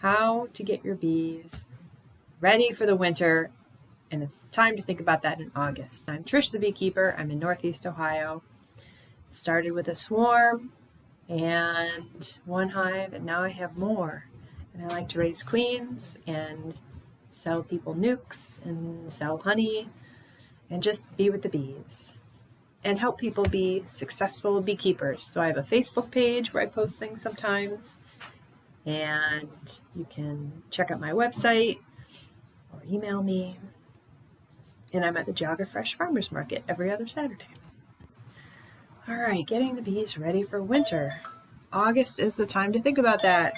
how to get your bees ready for the winter, and it's time to think about that in August. I'm Trish the beekeeper. I'm in Northeast Ohio. It started with a swarm and one hive, and now I have more. And I like to raise queens and sell people nukes and sell honey and just be with the bees and help people be successful beekeepers. So I have a Facebook page where I post things sometimes, and you can check out my website or email me. And I'm at the Jogger Fresh Farmers Market every other Saturday. All right, getting the bees ready for winter. August is the time to think about that.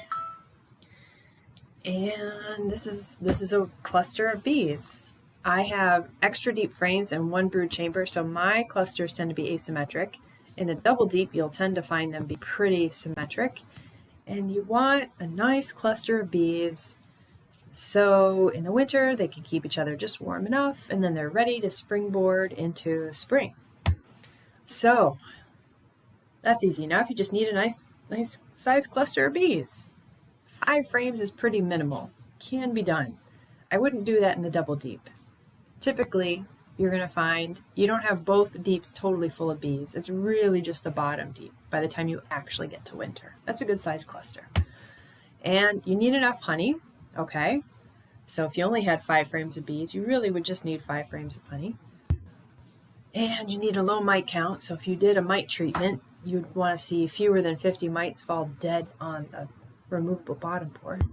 And this is a cluster of bees. I have extra deep frames and one brood chamber, so my clusters tend to be asymmetric. In a double deep, you'll tend to find them be pretty symmetric. And you want a nice cluster of bees so in the winter they can keep each other just warm enough, and then they're ready to springboard into spring. So that's easy enough. You just need a nice size cluster of bees. 5 frames is pretty minimal. Can be done. I wouldn't do that in a double deep. Typically, you're going to find you don't have both deeps totally full of bees. It's really just the bottom deep by the time you actually get to winter. That's a good size cluster. And you need enough honey. Okay, so if you only had 5 frames of bees, you really would just need 5 frames of honey. And you need a low mite count. So if you did a mite treatment, you'd want to see fewer than 50 mites fall dead on the removable bottom board.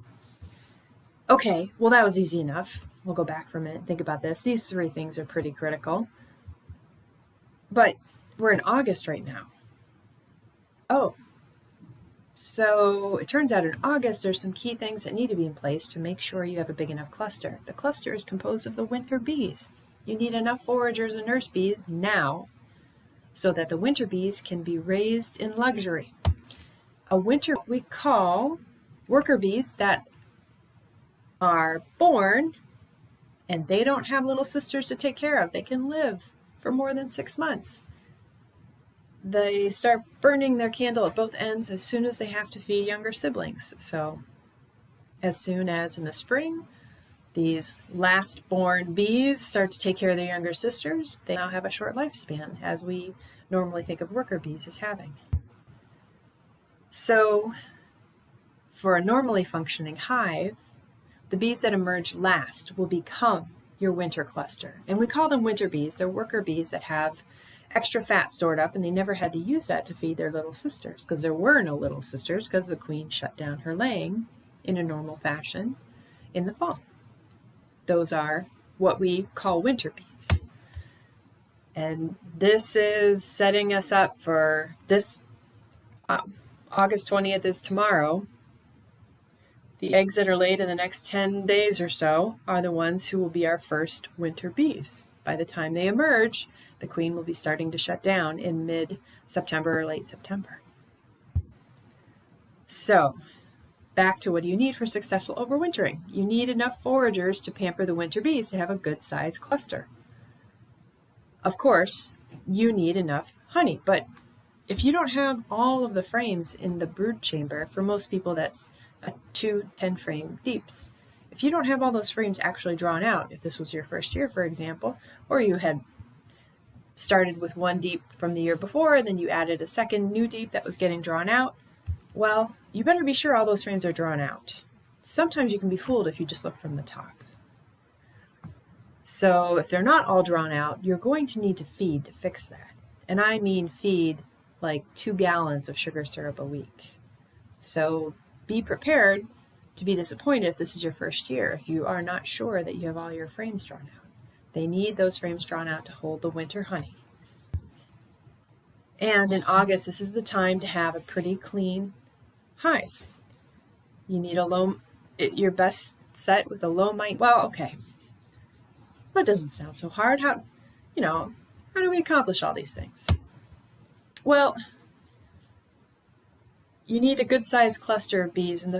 Okay, well that was easy enough. We'll go back for a minute and think about this. These 3 things are pretty critical. But we're in August right now. Oh, so it turns out in August there's some key things that need to be in place to make sure you have a big enough cluster. The cluster is composed of the winter bees. You need enough foragers and nurse bees now so that the winter bees can be raised in luxury. A winter we call worker bees that are born and they don't have little sisters to take care of. They can live for more than 6 months. They start burning their candle at both ends as soon as they have to feed younger siblings. So as soon as in the spring, these last born bees start to take care of their younger sisters, they now have a short lifespan, as we normally think of worker bees as having. So for a normally functioning hive, the bees that emerge last will become your winter cluster. And we call them winter bees. They're worker bees that have extra fat stored up, and they never had to use that to feed their little sisters because there were no little sisters because the queen shut down her laying in a normal fashion in the fall. Those are what we call winter bees. And this is setting us up for this August 20th is tomorrow. The eggs that are laid in the next 10 days or so are the ones who will be our first winter bees. By the time they emerge, the queen will be starting to shut down in mid-September or late September. So, back to what do you need for successful overwintering? You need enough foragers to pamper the winter bees to have a good sized cluster. Of course, you need enough honey, but if you don't have all of the frames in the brood chamber, for most people that's 2 10-frame deeps. If you don't have all those frames actually drawn out, if this was your first year, for example, or you had started with 1 deep from the year before and then you added a second new deep that was getting drawn out, well, you better be sure all those frames are drawn out. Sometimes you can be fooled if you just look from the top. So if they're not all drawn out, you're going to need to feed to fix that. And I mean feed like 2 gallons of sugar syrup a week. So be prepared to be disappointed if this is your first year, if you are not sure that you have all your frames drawn out. They need those frames drawn out to hold the winter honey. And in August, this is the time to have a pretty clean hive. You need your best set with a low mite. Well, okay. That doesn't sound so hard. How do we accomplish all these things? Well, you need a good sized cluster of bees in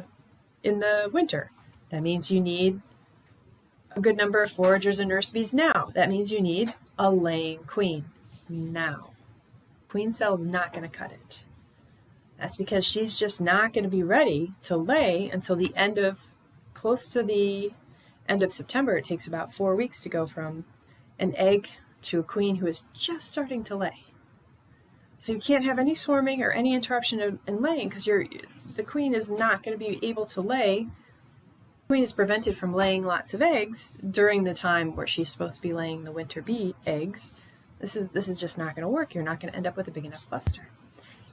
the winter. That means you need a good number of foragers and nurse bees now. That means you need a laying queen now. Queen cell is not going to cut it. That's because she's just not going to be ready to lay until the end of close to the end of September, it takes about 4 weeks to go from an egg to a queen who is just starting to lay. So you can't have any swarming or any interruption in laying because the queen is not going to be able to lay. The queen is prevented from laying lots of eggs during the time where she's supposed to be laying the winter bee eggs. This is just not going to work. You're not going to end up with a big enough cluster.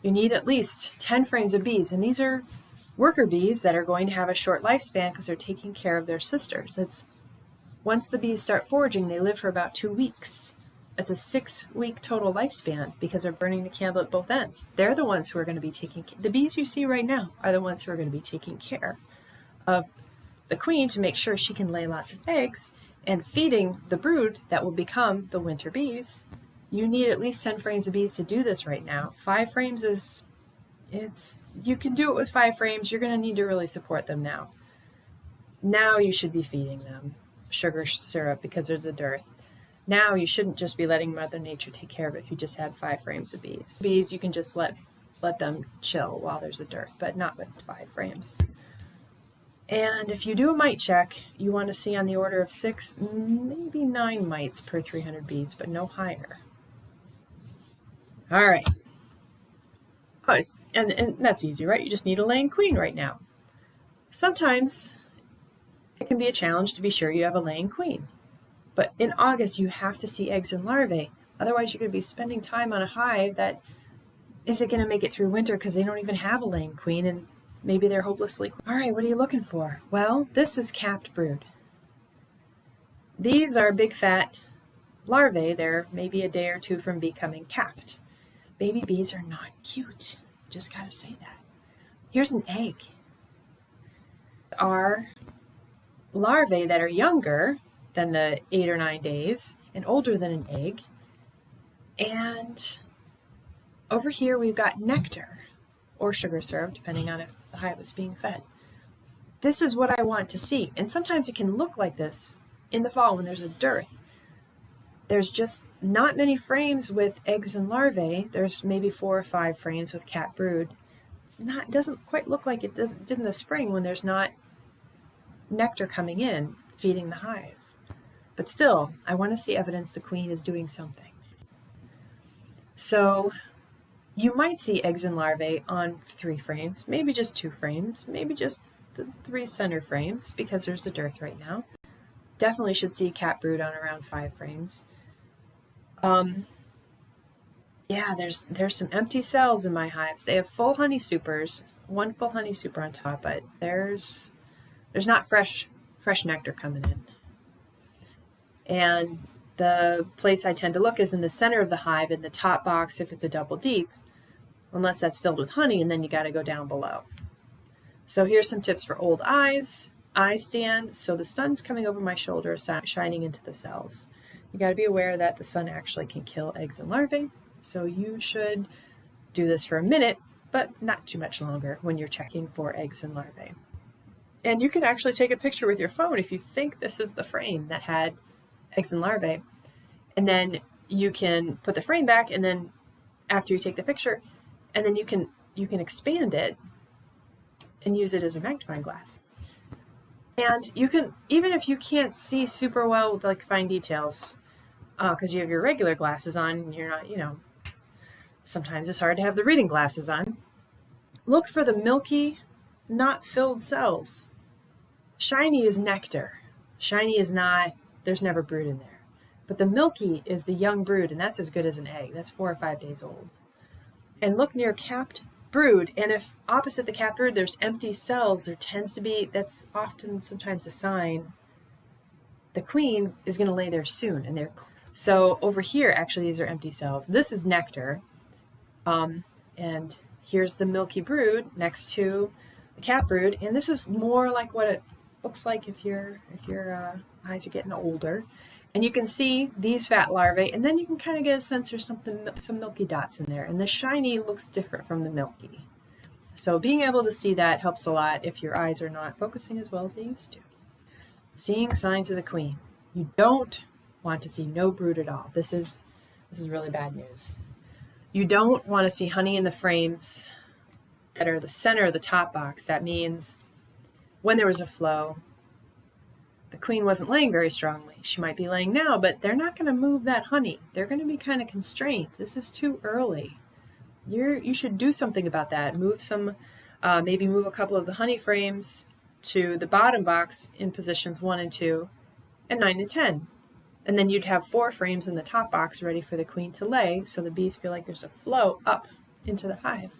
You need at least 10 frames of bees, and these are worker bees that are going to have a short lifespan because they're taking care of their sisters. Once the bees start foraging, they live for about 2 weeks. It's a 6-week total lifespan because they're burning the candle at both ends. They're the ones who are going to be the bees you see right now are the ones who are going to be taking care of the queen to make sure she can lay lots of eggs and feeding the brood that will become the winter bees. You need at least 10 frames of bees to do this right now. 5 frames you can do it with 5 frames. You're going to need to really support them now. Now you should be feeding them sugar syrup because there's a dearth. Now you shouldn't just be letting Mother Nature take care of it if you just had 5 frames of bees. Bees, you can just let them chill while there's a dearth, but not with 5 frames. And if you do a mite check, you want to see on the order of 6, maybe 9 mites per 300 bees, but no higher. All right. Oh, and that's easy, right? You just need a laying queen right now. Sometimes it can be a challenge to be sure you have a laying queen. But in August, you have to see eggs and larvae. Otherwise, you're going to be spending time on a hive that isn't going to make it through winter because they don't even have a laying queen and maybe they're hopelessly. All right, what are you looking for? Well, this is capped brood. These are big fat larvae. They're maybe a day or 2 from becoming capped. Baby bees are not cute. Just got to say that. Here's an egg. Are larvae that are younger than the 8 or 9 days and older than an egg. And over here we've got nectar or sugar syrup, depending on if the hive is being fed. This is what I want to see. And sometimes it can look like this in the fall when there's a dearth. There's just not many frames with eggs and larvae. There's maybe 4 or 5 frames with capped brood. It doesn't quite look like it did in the spring when there's not nectar coming in, feeding the hive. But still, I want to see evidence the queen is doing something. So you might see eggs and larvae on 3 frames, maybe just 2 frames, maybe just the 3 center frames because there's a dearth right now. Definitely should see capped brood on around 5 frames. Yeah, there's some empty cells in my hives. They have full honey supers, 1 full honey super on top, but there's not fresh nectar coming in. And the place I tend to look is in the center of the hive, in the top box if it's a double deep, unless that's filled with honey, and then you got to go down below. So here's some tips for old eyes. Eye stand, so the sun's coming over my shoulder, shining into the cells. You got to be aware that the sun actually can kill eggs and larvae, so you should do this for a minute, but not too much longer when you're checking for eggs and larvae. And you can actually take a picture with your phone if you think this is the frame that had eggs and larvae, and then you can put the frame back, and then after you take the picture, and then you can expand it and use it as a magnifying glass. And you can, even if you can't see super well with like fine details, because you have your regular glasses on, and you're not, sometimes it's hard to have the reading glasses on. Look for the milky, not filled cells. Shiny is nectar. Shiny is not, there's never brood in there. But the milky is the young brood, and that's as good as an egg. That's 4 or 5 days old. And look near capped brood, and if opposite the capped brood there's empty cells, there tends to be, that's often sometimes a sign the queen is going to lay there soon. And so over here, actually, these are empty cells. This is nectar, and here's the milky brood next to the capped brood, and this is more like what it looks like if your eyes are getting older. And you can see these fat larvae, and then you can kind of get a sense there's some milky dots in there. And the shiny looks different from the milky. So being able to see that helps a lot if your eyes are not focusing as well as they used to. Seeing signs of the queen. You don't want to see no brood at all. This is really bad news. You don't want to see honey in the frames that are the center of the top box. That means when there was a flow, the queen wasn't laying very strongly. She might be laying now, but they're not going to move that honey. They're going to be kind of constrained. This is too early. You should do something about that. Move some, maybe move a couple of the honey frames to the bottom box in positions 1 and 2 and 9 and 10. And then you'd have 4 frames in the top box ready for the queen to lay, so the bees feel like there's a flow up into the hive.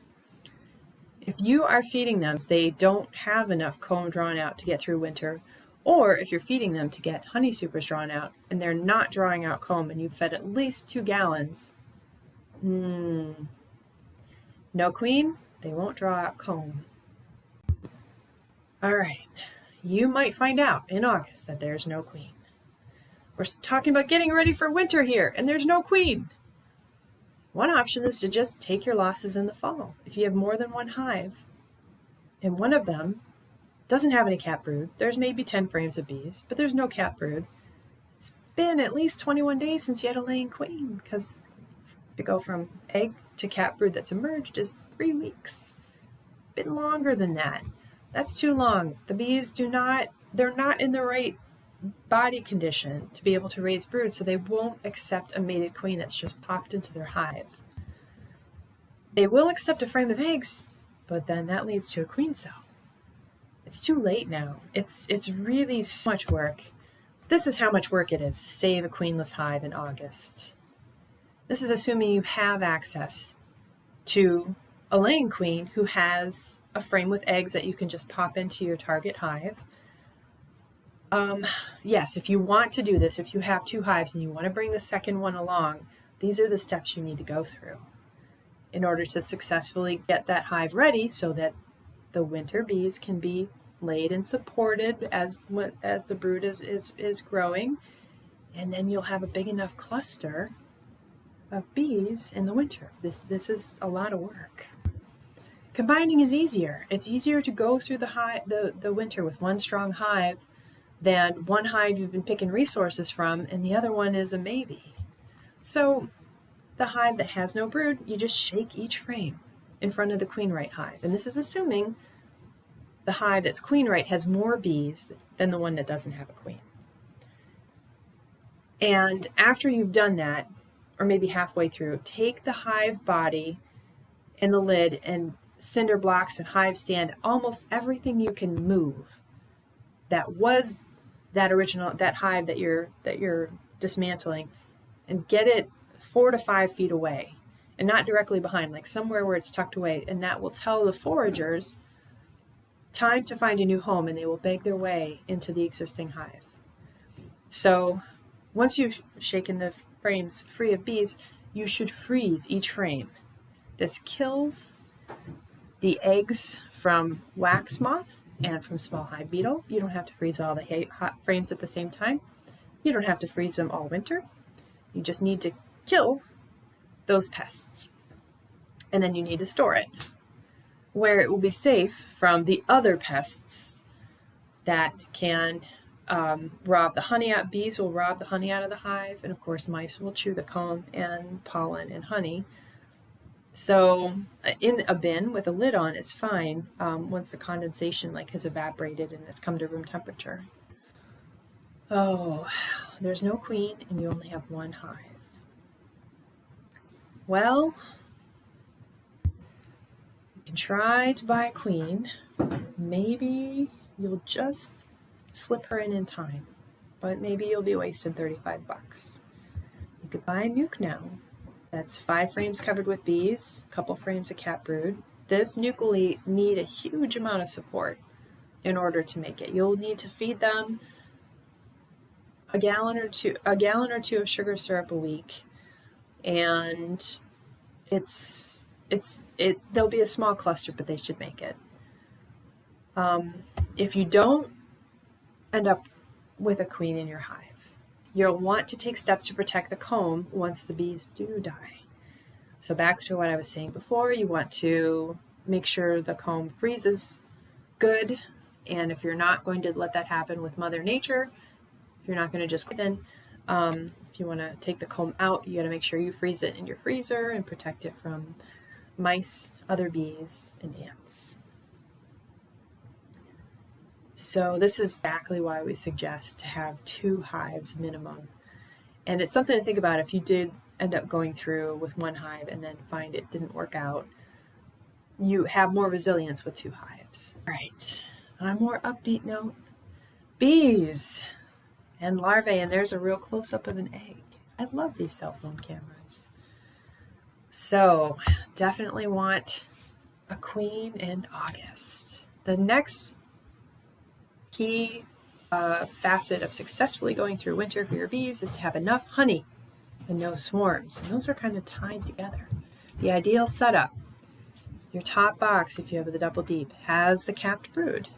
If you are feeding them, they don't have enough comb drawn out to get through winter, or if you're feeding them to get honey supers drawn out and they're not drawing out comb and you've fed at least 2 gallons, no queen, they won't draw out comb. All right, you might find out in August that there's no queen. We're talking about getting ready for winter here, and there's no queen. One option is to just take your losses in the fall. If you have more than one hive, and one of them doesn't have any capped brood, there's maybe 10 frames of bees, but there's no capped brood. It's been at least 21 days since you had a laying queen, because to go from egg to capped brood that's emerged is 3 weeks. Been longer than that. That's too long. The bees they're not in the right body condition to be able to raise brood, so they won't accept a mated queen that's just popped into their hive. They will accept a frame of eggs, but then that leads to a queen cell. It's too late now. It's really so much work. This is how much work it is to save a queenless hive in August. This is assuming you have access to a laying queen who has a frame with eggs that you can just pop into your target hive. Yes, if you want to do this, if you have 2 hives and you want to bring the second one along, these are the steps you need to go through in order to successfully get that hive ready so that the winter bees can be laid and supported as the brood is growing, and then you'll have a big enough cluster of bees in the winter. This is a lot of work. Combining is easier. It's easier to go through the winter with one strong hive than one hive you've been picking resources from and the other one is a maybe. So the hive that has no brood, you just shake each frame in front of the queen right hive. And this is assuming the hive that's queen right has more bees than the one that doesn't have a queen. And after you've done that, or maybe halfway through, take the hive body and the lid and cinder blocks and hive stand, almost everything you can move that was that hive that you're dismantling, and get it 4 to 5 feet away and not directly behind, like somewhere where it's tucked away, and that will tell the foragers time to find a new home, and they will beg their way into the existing hive. So once you've shaken the frames free of bees, you should freeze each frame. This kills the eggs from wax moth and from small hive beetle. You don't have to freeze all the frames at the same time. You don't have to freeze them all winter. You just need to kill those pests. And then you need to store it where it will be safe from the other pests that can rob the honey out. Bees will rob the honey out of the hive, and of course mice will chew the comb and pollen and honey. So in a bin with a lid on is fine once the condensation has evaporated and it's come to room temperature. Oh, there's no queen and you only have one hive. Well, you can try to buy a queen. Maybe you'll just slip her in time, but maybe you'll be wasting $35. You could buy a nuke now. That's 5 frames covered with bees, a couple frames of capped brood. This nuke will need a huge amount of support in order to make it. You'll need to feed them a gallon or two of sugar syrup a week, and there'll be a small cluster, but they should make it. If you don't end up with a queen in your hive, you'll want to take steps to protect the comb once the bees do die. So back to what I was saying before, you want to make sure the comb freezes good, and if you're not going to let that happen with Mother Nature, if you're not going to just then, if you want to take the comb out, you got to make sure you freeze it in your freezer and protect it from mice, other bees, and ants. So this is exactly why we suggest to have 2 hives minimum. And it's something to think about if you did end up going through with 1 hive and then find it didn't work out. You have more resilience with 2 hives. All right, on a more upbeat note, bees and larvae, and there's a real close-up of an egg. I love these cell phone cameras. So definitely want a queen in August. The next key facet of successfully going through winter for your bees is to have enough honey and no swarms. And those are kind of tied together. The ideal setup, your top box, if you have the double deep, has the capped brood.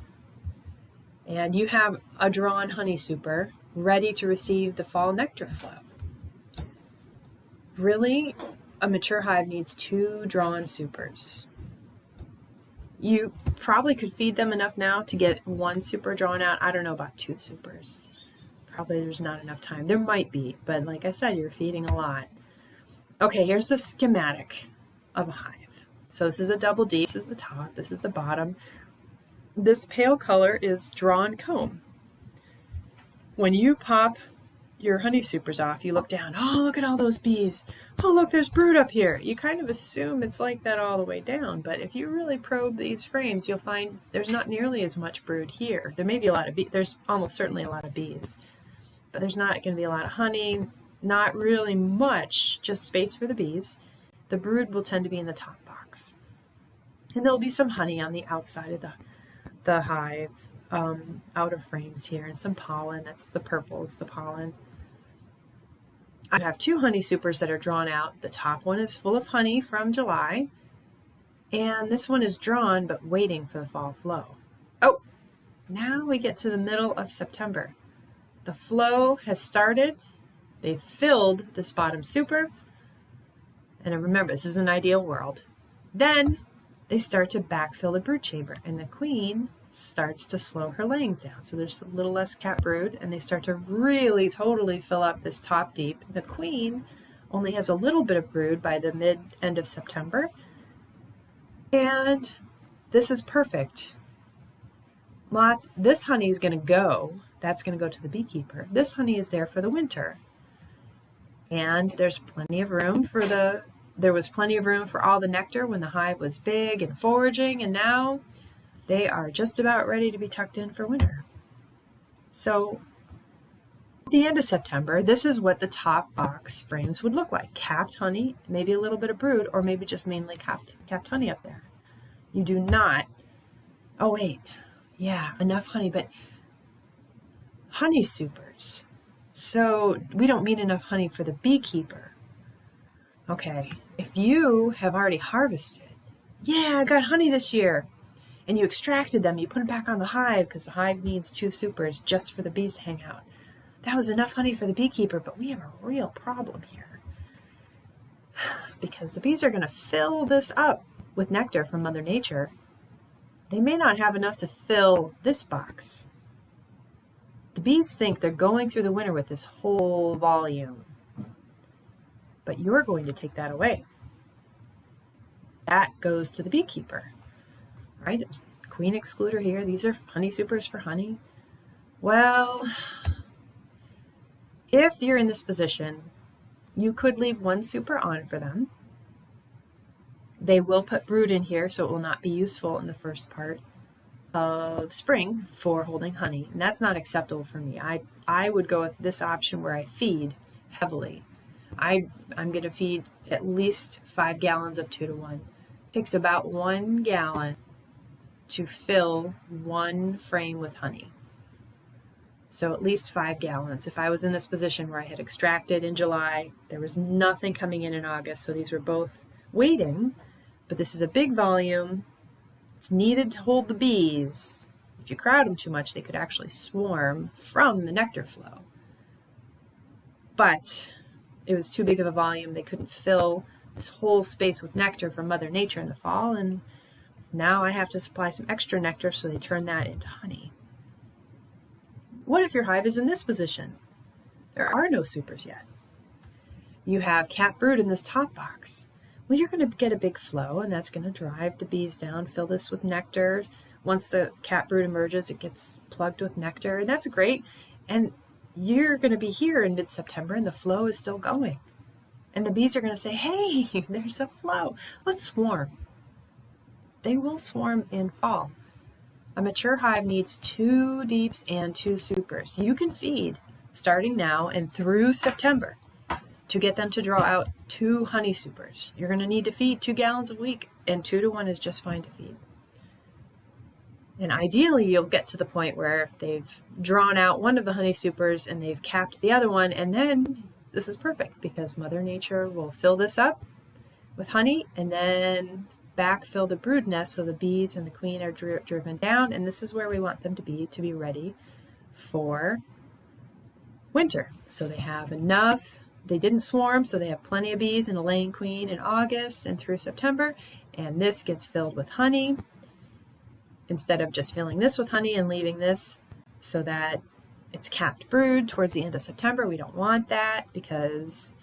And you have a drawn honey super ready to receive the fall nectar flow. Really, a mature hive needs 2 drawn supers. You probably could feed them enough now to get 1 super drawn out. I don't know about 2 supers. Probably there's not enough time. There might be, but like I said, you're feeding a lot. Okay, here's the schematic of a hive. So this is a double D. This is the top. This is the bottom. This pale color is drawn comb. When you pop your honey supers off, you look down. Oh, look at all those bees. Oh, look, there's brood up here. You kind of assume it's like that all the way down, but if you really probe these frames, you'll find there's not nearly as much brood here. There may be a lot of bees. There's almost certainly a lot of bees, but there's not going to be a lot of honey, not really much, just space for the bees. The brood will tend to be in the top box. And there'll be some honey on the outside of the hive, outer frames here, and some pollen. That's the purple is the pollen. I have 2 honey supers that are drawn out. The top one is full of honey from July, and this one is drawn but waiting for the fall flow. Oh, now we get to the middle of September. The flow has started. They've filled this bottom super, and remember, this is an ideal world. Then they start to backfill the brood chamber, and the queen starts to slow her laying down. So there's a little less capped brood, and they start to really totally fill up this top deep. The queen only has a little bit of brood by the end of September, and this is perfect. This honey is going to go. That's going to go to the beekeeper. This honey is there for the winter, and there's plenty of room for there was plenty of room for all the nectar when the hive was big and foraging, and now they are just about ready to be tucked in for winter. So at the end of September, this is what the top box frames would look like. Capped honey, maybe a little bit of brood, or maybe just mainly capped honey up there. You do not, oh wait, yeah, enough honey, but honey supers. So we don't mean enough honey for the beekeeper. Okay, if you have already harvested, yeah, I got honey this year, and you extracted them, you put them back on the hive because the hive needs 2 supers just for the bees to hang out. That was enough honey for the beekeeper, but we have a real problem here. Because the bees are going to fill this up with nectar from Mother Nature. They may not have enough to fill this box. The bees think they're going through the winter with this whole volume. But you're going to take that away. That goes to the beekeeper. Right? There's queen excluder here. These are honey supers for honey. Well, if you're in this position, you could leave 1 super on for them. They will put brood in here, so it will not be useful in the first part of spring for holding honey. And that's not acceptable for me. I would go with this option where I feed heavily. I'm going to feed at least 5 gallons of 2-to-1. It takes about 1 gallon to fill 1 frame with honey. So at least 5 gallons. If I was in this position where I had extracted in July, there was nothing coming in August, so these were both waiting, but this is a big volume. It's needed to hold the bees. If you crowd them too much, they could actually swarm from the nectar flow. But it was too big of a volume. They couldn't fill this whole space with nectar from Mother Nature in the fall, and now I have to supply some extra nectar, so they turn that into honey. What if your hive is in this position? There are no supers yet. You have capped brood in this top box. Well, you're going to get a big flow, and that's going to drive the bees down, fill this with nectar. Once the capped brood emerges, it gets plugged with nectar, and that's great. And you're going to be here in mid-September, and the flow is still going. And the bees are going to say, hey, there's a flow. Let's swarm. They will swarm in fall. A mature hive needs 2 deeps and 2 supers. You can feed starting now and through September to get them to draw out 2 honey supers. You're going to need to feed 2 gallons a week, and 2 to 1 is just fine to feed. And ideally, you'll get to the point where they've drawn out one of the honey supers and they've capped the other one, and then this is perfect because Mother Nature will fill this up with honey and then backfill the brood nest so the bees and the queen are driven down, and this is where we want them to be ready for winter. So they have enough. They didn't swarm, so they have plenty of bees and a laying queen in August and through September, and this gets filled with honey instead of just filling this with honey and leaving this so that it's capped brood towards the end of September. We don't want that because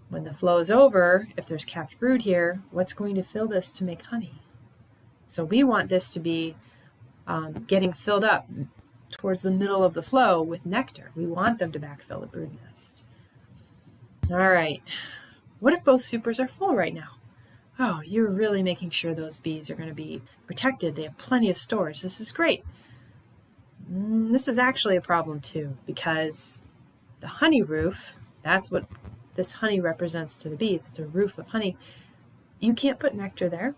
when the flow is over, if there's capped brood here, what's going to fill this to make honey? So we want this to be getting filled up towards the middle of the flow with nectar. We want them to backfill the brood nest. All right, what if both supers are full right now? Oh, you're really making sure those bees are going to be protected. They have plenty of stores. This is great. This is actually a problem too, because the honey roof, that's what this honey represents to the bees. It's a roof of honey. You can't put nectar there.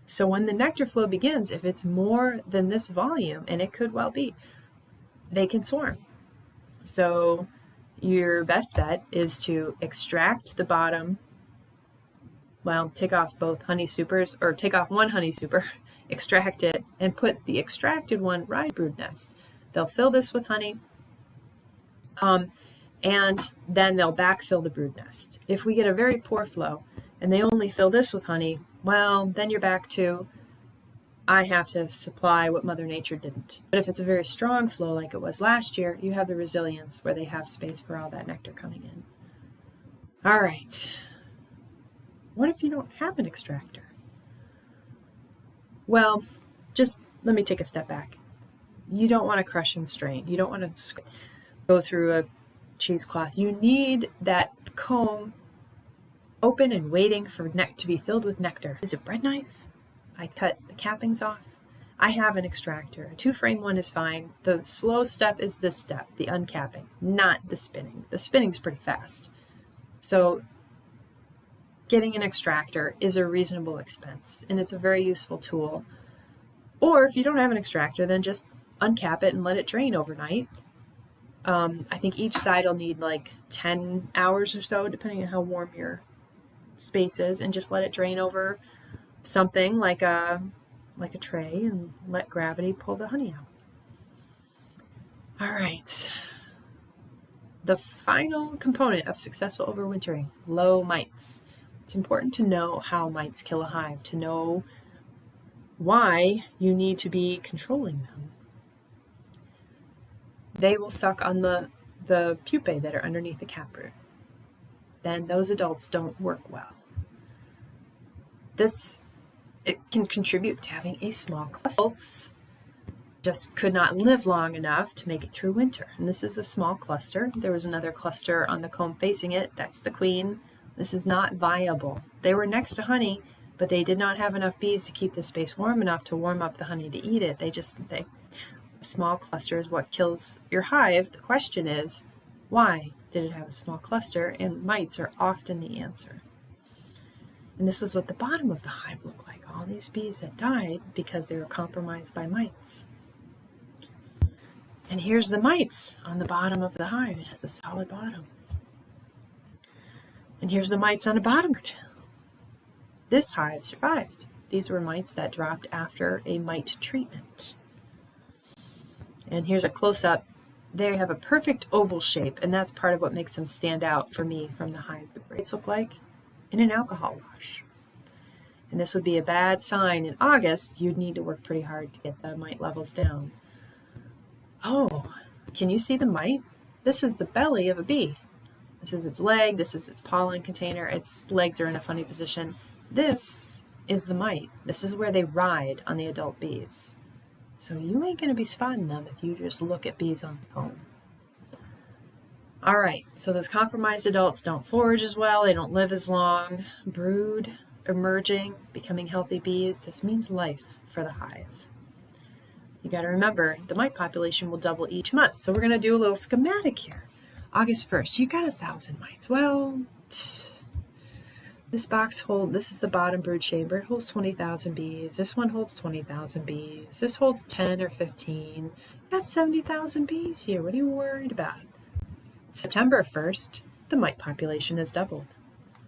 So when the nectar flow begins, if it's more than this volume, and it could well be, they can swarm. So your best bet is to extract the bottom, well, take off both honey supers, or take off one honey super, extract it, and put the extracted one right brood nest. They'll fill this with honey, and then they'll backfill the brood nest. If we get a very poor flow and they only fill this with honey, well, then you're back to, I have to supply what Mother Nature didn't. But if it's a very strong flow like it was last year, you have the resilience where they have space for all that nectar coming in. All right. What if you don't have an extractor? Well, just let me take a step back. You don't want to crush and strain. You don't want to go through a cheesecloth. You need that comb open and waiting for to be filled with nectar. Is it bread knife? I cut the cappings off. I have an extractor. A 2-frame one is fine. The slow step is this step, the uncapping, not the spinning. The spinning's pretty fast. So getting an extractor is a reasonable expense, and it's a very useful tool. Or if you don't have an extractor, then just uncap it and let it drain overnight. I think each side will need like 10 hours or so, depending on how warm your space is, and just let it drain over something like a tray and let gravity pull the honey out. All right. The final component of successful overwintering, low mites. It's important to know how mites kill a hive, to know why you need to be controlling them. They will suck on the pupae that are underneath the caproot. Then those adults don't work well. It can contribute to having a small cluster. Adults just could not live long enough to make it through winter. And this is a small cluster. There was another cluster on the comb facing it. That's the queen. This is not viable. They were next to honey, but they did not have enough bees to keep the space warm enough to warm up the honey to eat it. A small cluster is what kills your hive. The question is, why did it have a small cluster? And mites are often the answer. And this is what the bottom of the hive looked like. All these bees that died because they were compromised by mites. And here's the mites on the bottom of the hive. It has a solid bottom. And here's the mites on the bottom. This hive survived. These were mites that dropped after a mite treatment. And here's a close-up. They have a perfect oval shape, and that's part of what makes them stand out for me from the hive. What look like in an alcohol wash. And this would be a bad sign. In August, you'd need to work pretty hard to get the mite levels down. Oh, can you see the mite? This is the belly of a bee. This is its leg, this is its pollen container, its legs are in a funny position. This is the mite. This is where they ride on the adult bees. So you ain't going to be spotting them if you just look at bees on the phone. All right, so those compromised adults don't forage as well, they don't live as long. Brood, emerging, becoming healthy bees, this means life for the hive. You got to remember, the mite population will double each month. So we're going to do a little schematic here. August 1st, you got 1,000 mites. Well, this is the bottom brood chamber. It holds 20,000 bees. This one holds 20,000 bees. This holds 10 or 15. You got 70,000 bees here. What are you worried about? September 1st, the mite population has doubled.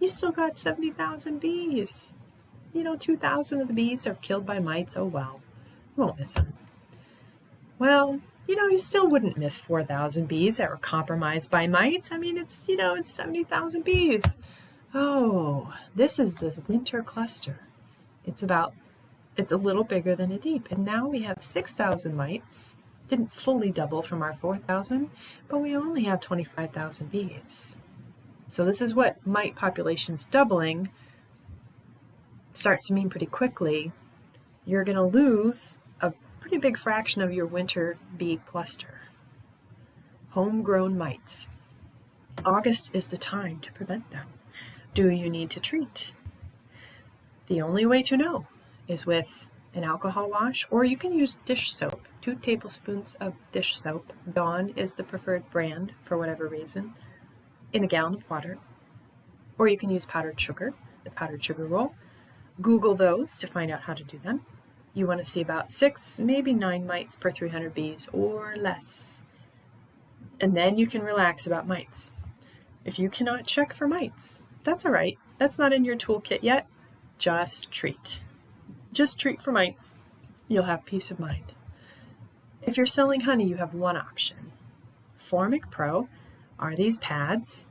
You still got 70,000 bees. 2,000 of the bees are killed by mites. Oh well, you won't miss them. Well, you still wouldn't miss 4,000 bees that were compromised by mites. I mean, it's 70,000 bees. Oh, this is the winter cluster. It's a little bigger than a deep. And now we have 6,000 mites. Didn't fully double from our 4,000, but we only have 25,000 bees. So this is what mite populations doubling starts to mean pretty quickly. You're going to lose a pretty big fraction of your winter bee cluster. Homegrown mites. August is the time to prevent them. Do you need to treat? The only way to know is with an alcohol wash, or you can use dish soap. 2 tablespoons of dish soap. Dawn is the preferred brand for whatever reason, in a gallon of water. Or you can use powdered sugar, the powdered sugar roll. Google those to find out how to do them. You want to see about 6, maybe 9 mites per 300 bees or less. And then you can relax about mites. If you cannot check for mites, that's all right. That's not in your toolkit yet. Just treat. Just treat for mites. You'll have peace of mind. If you're selling honey, you have one option. Formic Pro are these pads.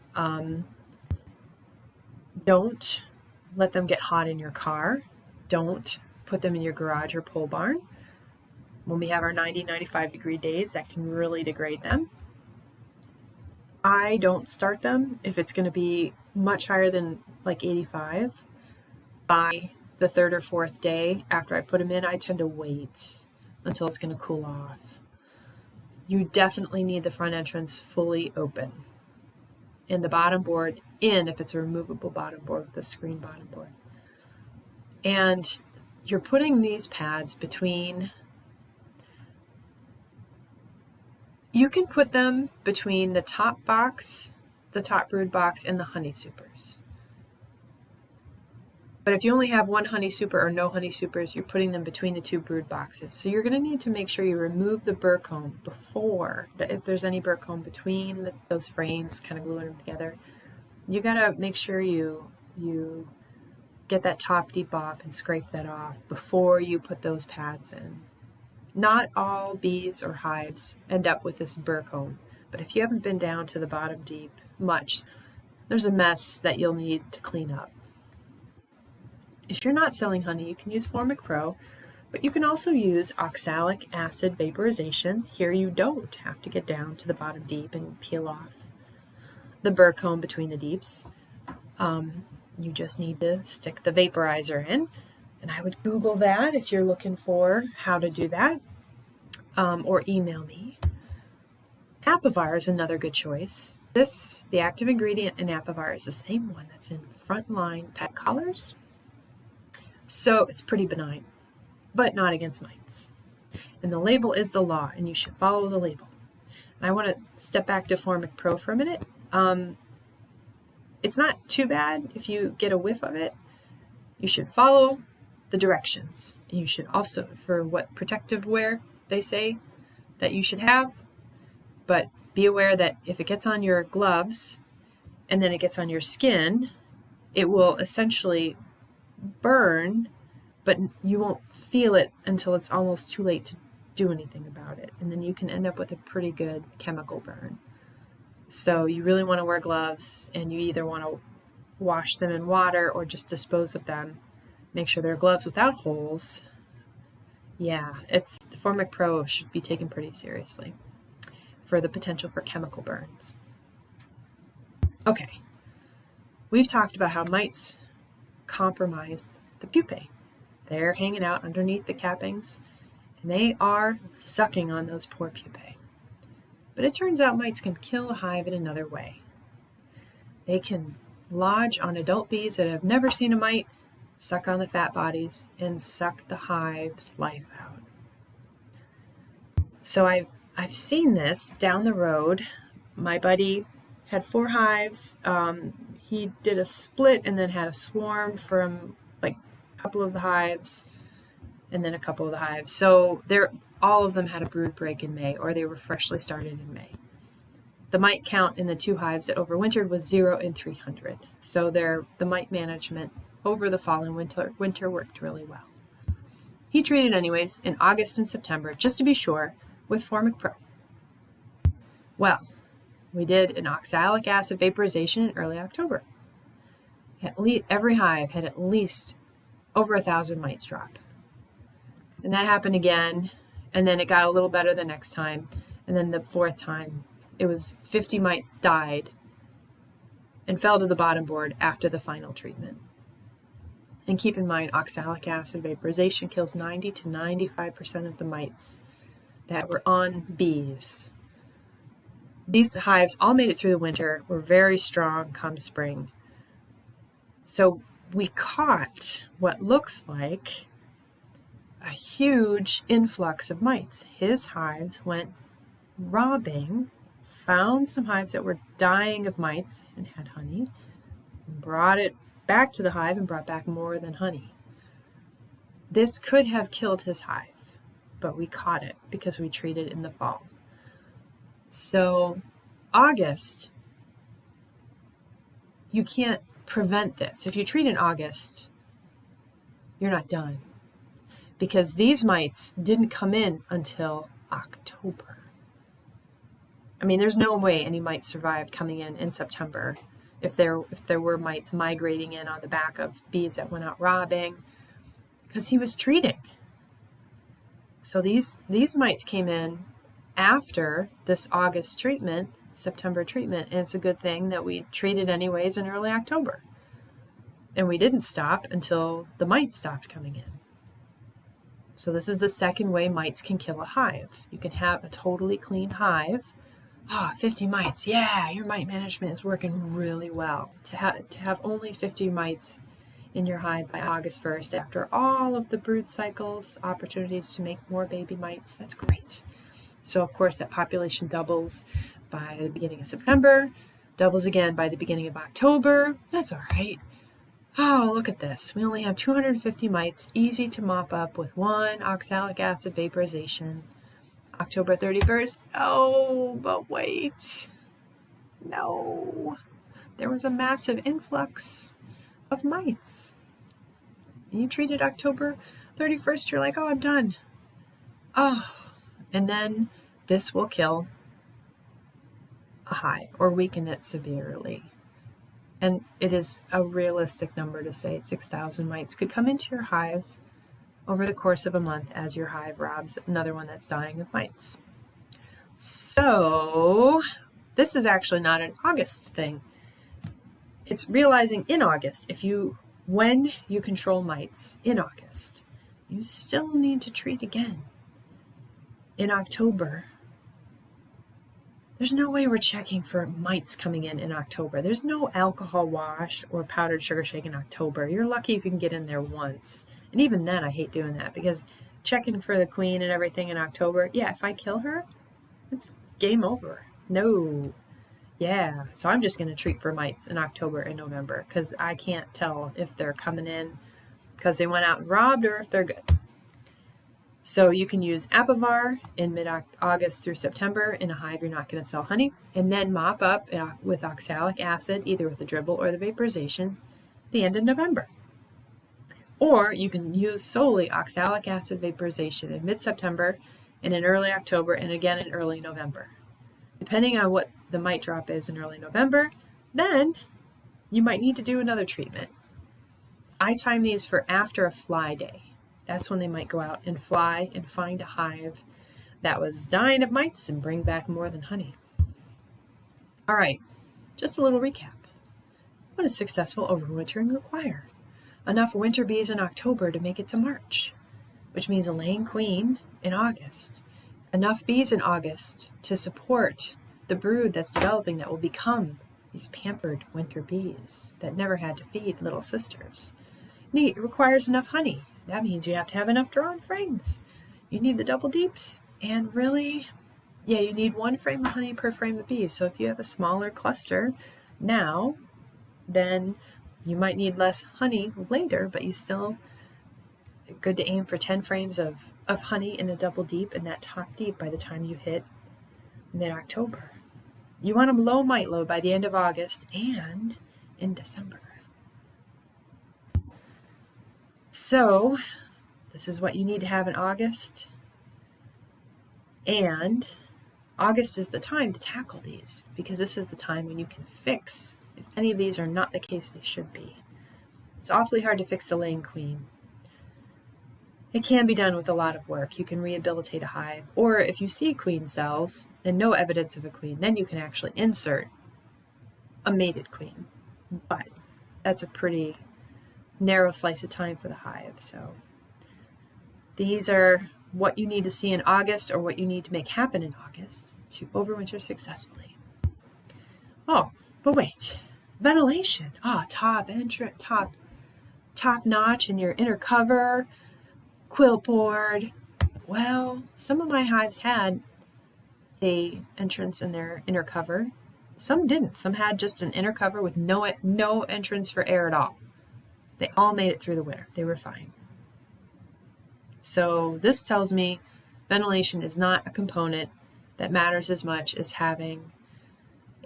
Don't let them get hot in your car. Don't put them in your garage or pole barn. When we have our 90-95 degree days, that can really degrade them. I don't start them if it's going to be much higher than like 85. By the 3rd or 4th day after I put them in, I tend to wait until it's going to cool off. You definitely need the front entrance fully open and the bottom board in if it's a removable bottom board with a screen bottom board. And you're putting these pads between, you can put them between the top box, the top brood box, and the honey supers. But if you only have one honey super or no honey supers, you're putting them between the 2 brood boxes. So you're going to need to make sure you remove the burr comb before, if there's any burr comb between those frames, kind of gluing them together. You got to make sure you get that top deep off and scrape that off before you put those pads in. Not all bees or hives end up with this burr comb, but if you haven't been down to the bottom deep much, there's a mess that you'll need to clean up. If you're not selling honey, you can use Formic Pro, but you can also use oxalic acid vaporization. Here you don't have to get down to the bottom deep and peel off the burr comb between the deeps. You just need to stick the vaporizer in, and I would Google that if you're looking for how to do that, or email me. Apivar is another good choice. The active ingredient in Apivar is the same one that's in Frontline pet collars. So it's pretty benign, but not against mites. And the label is the law, and you should follow the label. And I want to step back to Formic Pro for a minute. It's not too bad if you get a whiff of it. You should follow the directions. And you should also, for what protective wear they say that you should have, but be aware that if it gets on your gloves and then it gets on your skin, it will essentially burn, but you won't feel it until it's almost too late to do anything about it. And then you can end up with a pretty good chemical burn. So you really want to wear gloves, and you either want to wash them in water or just dispose of them. Make sure they're gloves without holes. Yeah, the Formic Pro should be taken pretty seriously for the potential for chemical burns. Okay, we've talked about how mites compromise the pupae. They're hanging out underneath the cappings, and they are sucking on those poor pupae. But it turns out mites can kill a hive in another way. They can lodge on adult bees that have never seen a mite, suck on the fat bodies, and suck the hive's life out. So I've seen this down the road. My buddy had 4 hives. He did a split and then had a swarm from like a couple of the hives and then a couple of the hives. So all of them had a brood break in May, or they were freshly started in May. The mite count in the 2 hives that overwintered was 0 and 300. So the mite management over the fall and winter worked really well. He treated anyways in August and September, just to be sure, with Formic Pro. Well, we did an oxalic acid vaporization in early October. Every hive had at least over 1,000 mites drop. And that happened again, and then it got a little better the next time, and then the 4th time, it was 50 mites died and fell to the bottom board after the final treatment. And keep in mind, oxalic acid vaporization kills 90 to 95% of the mites that were on bees. These hives all made it through the winter, were very strong come spring. So we caught what looks like a huge influx of mites. His hives went robbing, found some hives that were dying of mites and had honey, and brought it back to the hive and brought back more than honey. This could have killed his hive, but we caught it because we treated in the fall. So August, you can't prevent this. If you treat in August, you're not done, because these mites didn't come in until October. I mean, there's no way any mites survived coming in September if there were mites migrating in on the back of bees that went out robbing, because he was treating. So these mites came in after this August treatment, September treatment, and it's a good thing that we treated anyways in early October. And we didn't stop until the mites stopped coming in. So this is the second way mites can kill a hive. You can have a totally clean hive. 50 mites. Yeah, your mite management is working really well. To have only 50 mites in your hive by August 1st, after all of the brood cycles, opportunities to make more baby mites, that's great. So of course that population doubles by the beginning of September, doubles again by the beginning of October. That's all right. Oh, look at this. We only have 250 mites, easy to mop up with 1 oxalic acid vaporization. October 31st. Oh, but wait. No. There was a massive influx of mites. And you treated October 31st, you're like, oh, I'm done. Oh, and then this will kill a hive or weaken it severely. And it is a realistic number to say 6,000 mites could come into your hive over the course of a month as your hive robs another one that's dying of mites. So this is actually not an August thing. It's realizing in August, when you control mites in August, you still need to treat again. In October, there's no way we're checking for mites coming in October. There's no alcohol wash or powdered sugar shake in October. You're lucky if you can get in there once. And even then, I hate doing that, because checking for the queen and everything in October, yeah, if I kill her, it's game over. No. Yeah, so I'm just going to treat for mites in October and November, because I can't tell if they're coming in because they went out and robbed or if they're good. So you can use Apivar in mid-August through September in a hive you're not going to sell honey, and then mop up with oxalic acid, either with the dribble or the vaporization, the end of November. Or you can use solely oxalic acid vaporization in mid-September and in early October and again in early November. Depending on what the mite drop is in early November, then you might need to do another treatment. I time these for after a fly day. That's when they might go out and fly and find a hive that was dying of mites and bring back more than honey. All right, just a little recap. What does successful overwintering require? Enough winter bees in October to make it to March, which means a laying queen in August. Enough bees in August to support the brood that's developing that will become these pampered winter bees that never had to feed little sisters. It requires enough honey. That means you have to have enough drawn frames. You need the double deeps, and really, you need 1 frame of honey per frame of bees. So if you have a smaller cluster now, then you might need less honey later, but you still good to aim for 10 frames of honey in a double deep and that top deep by the time you hit mid-October. You want them low mite load by the end of August and in December. So this is what you need to have in August. And August is the time to tackle these, because this is the time when you can fix if any of these are not the case they should be. It's awfully hard to fix a laying queen. It can be done with a lot of work. You can rehabilitate a hive, or if you see queen cells and no evidence of a queen, then you can actually insert a mated queen. But that's a pretty narrow slice of time for the hive. So these are what you need to see in August, or what you need to make happen in August to overwinter successfully. Oh, but wait, ventilation. Top notch in your inner cover, quilt board. Well, some of my hives had a entrance in their inner cover. Some didn't. Some had just an inner cover with no entrance for air at all. They all made it through the winter. They were fine. So this tells me ventilation is not a component that matters as much as having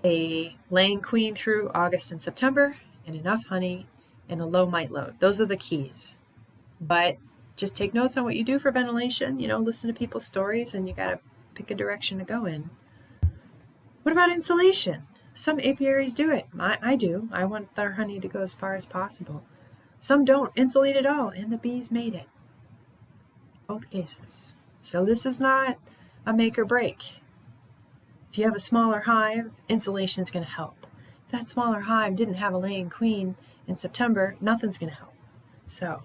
a laying queen through August and September and enough honey and a low mite load. Those are the keys. But just take notes on what you do for ventilation. Listen to people's stories, and you got to pick a direction to go in. What about insulation? Some apiaries do it. I do. I want their honey to go as far as possible. Some don't insulate at all, and the bees made it. Both cases. So this is not a make or break. If you have a smaller hive, insulation is going to help. If that smaller hive didn't have a laying queen in September, nothing's going to help. So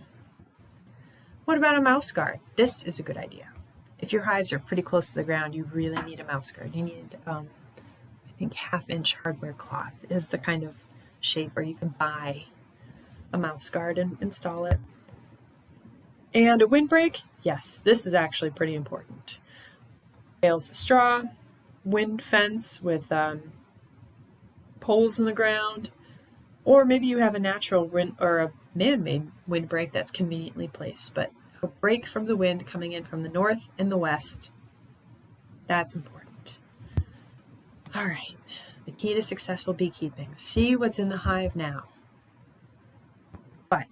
what about a mouse guard? This is a good idea. If your hives are pretty close to the ground, you really need a mouse guard. You need, I think, 1/2-inch hardware cloth is the kind of shape where you can buy a mouse guard and install it. And a windbreak, yes, this is actually pretty important. Bales of straw, wind fence with poles in the ground, or maybe you have a natural wind or a man-made windbreak that's conveniently placed, but a break from the wind coming in from the north and the west, that's important. All right, the key to successful beekeeping. See what's in the hive now. But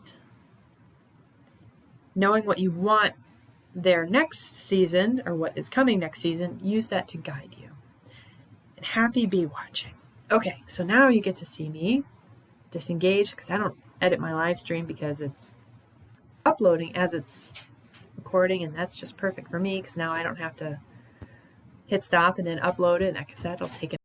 knowing what you want there next season, or what is coming next season, use that to guide you. And happy bee watching. Okay, so now you get to see me disengage, because I don't edit my live stream because it's uploading as it's recording, and that's just perfect for me, because now I don't have to hit stop and then upload it. And like I said, it'll take